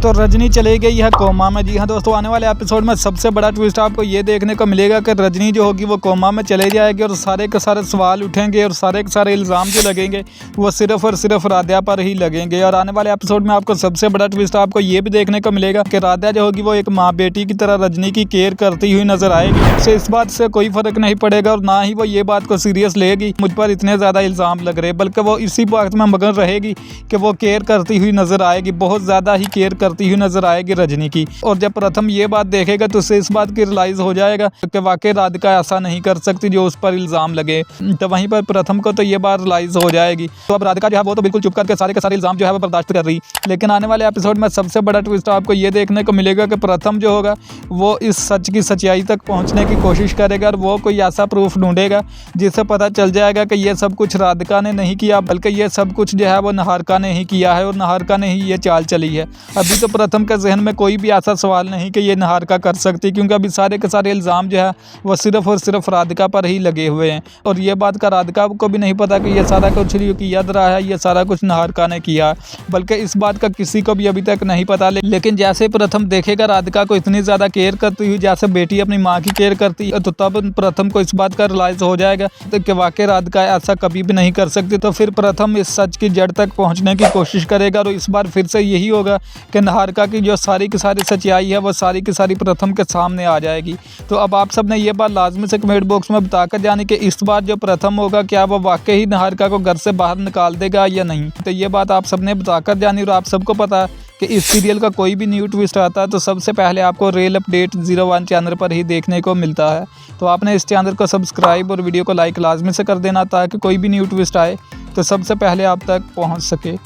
तो रजनी चली गई है कोमा में। जी हाँ दोस्तों, आने वाले एपिसोड में सबसे बड़ा ट्विस्ट आपको ये देखने को मिलेगा कि रजनी जो होगी वो कोमा में चले जाएगी और सारे के सारे सवाल उठेंगे और सारे के सारे इल्ज़ाम जो लगेंगे वो सिर्फ और सिर्फ राध्या पर ही लगेंगे। और आने वाले एपिसोड में आपको सबसे बड़ा ट्विस्ट आपको ये भी देखने को मिलेगा कि राध्या जो होगी वो एक माँ बेटी की तरह रजनी की केयर करती हुई नजर आएगी। उससे इस बात से कोई फर्क नहीं पड़ेगा और ना ही वो ये बात को सीरियस लेगी मुझ पर इतने ज़्यादा इल्ज़ाम लग रहे, बल्कि वो इसी बात में मगन रहेगी कि वो केयर करती हुई नजर आएगी, बहुत ज़्यादा ही केयर करती हुई नजर आएगी रजनी की। और जब प्रथम ये बात देखेगा तो उसे इस बात की रियलाइज हो जाएगा कि वाकई राधिका ऐसा नहीं कर सकती जो उस पर इल्ज़ाम लगे। तो वहीं पर प्रथम को तो ये बात रियलाइज हो जाएगी। तो अब राधिका जो है वो तो बिल्कुल चुप करके सारे के सारे इल्ज़ाम जो है वो बर्दाश्त कर रही, लेकिन आने वाले एपिसोड में सबसे बड़ा ट्विस्ट आपको ये देखने को मिलेगा कि प्रथम जो होगा वो इस सच की सच्चाई तक पहुँचने की कोशिश करेगा और वो कोई ऐसा प्रूफ ढूंढेगा जिससे पता चल जाएगा कि ये सब कुछ राधिका ने नहीं किया, बल्कि ये सब कुछ जो है वो निहारिका ने ही किया है और निहारिका ने ही ये चाल चली है। अभी तो प्रथम के जहन में कोई भी ऐसा सवाल नहीं कि ये निहारिका कर सकती, क्योंकि अभी सारे के सारे इल्ज़ाम जो है वो सिर्फ और सिर्फ राधिका पर ही लगे हुए हैं। और ये बात का राधिका को भी नहीं पता कि ये सारा कुछ याद रहा है, ये सारा कुछ निहारिका ने किया, बल्कि इस बात का किसी को भी अभी तक नहीं पता। लेकिन जैसे प्रथम देखेगा राधिका को इतनी ज़्यादा केयर करती हुई जैसे बेटी अपनी माँ की केयर करती है, तो तब प्रथम को इस बात का रियलाइज हो जाएगा कि वाकई राधिका ऐसा कभी भी नहीं कर सकती। तो फिर प्रथम इस सच की जड़ तक पहुँचने की कोशिश करेगा और इस बार फिर से यही होगा कि निहारिका की जो सारी की सारी सच्चाई है वो सारी की सारी प्रथम के सामने आ जाएगी। तो अब आप सब ने ये बात लाजमी से कमेंट बॉक्स में बताकर जाने कि इस बार जो प्रथम होगा क्या वो वाकई ही निहारिका को घर से बाहर निकाल देगा या नहीं। तो ये बात आप सब ने बताकर जानी। और आप सबको पता है कि इस सीरियल का कोई भी न्यू ट्विस्ट आता है तो सबसे पहले आपको रियल अपडेट 01 चैनल पर ही देखने को मिलता है। तो आपने इस चैनल को सब्सक्राइब और वीडियो को लाइक लाजमी से कर देना ताकि कोई भी न्यू ट्विस्ट आए तो सबसे पहले आप तक पहुंच सके।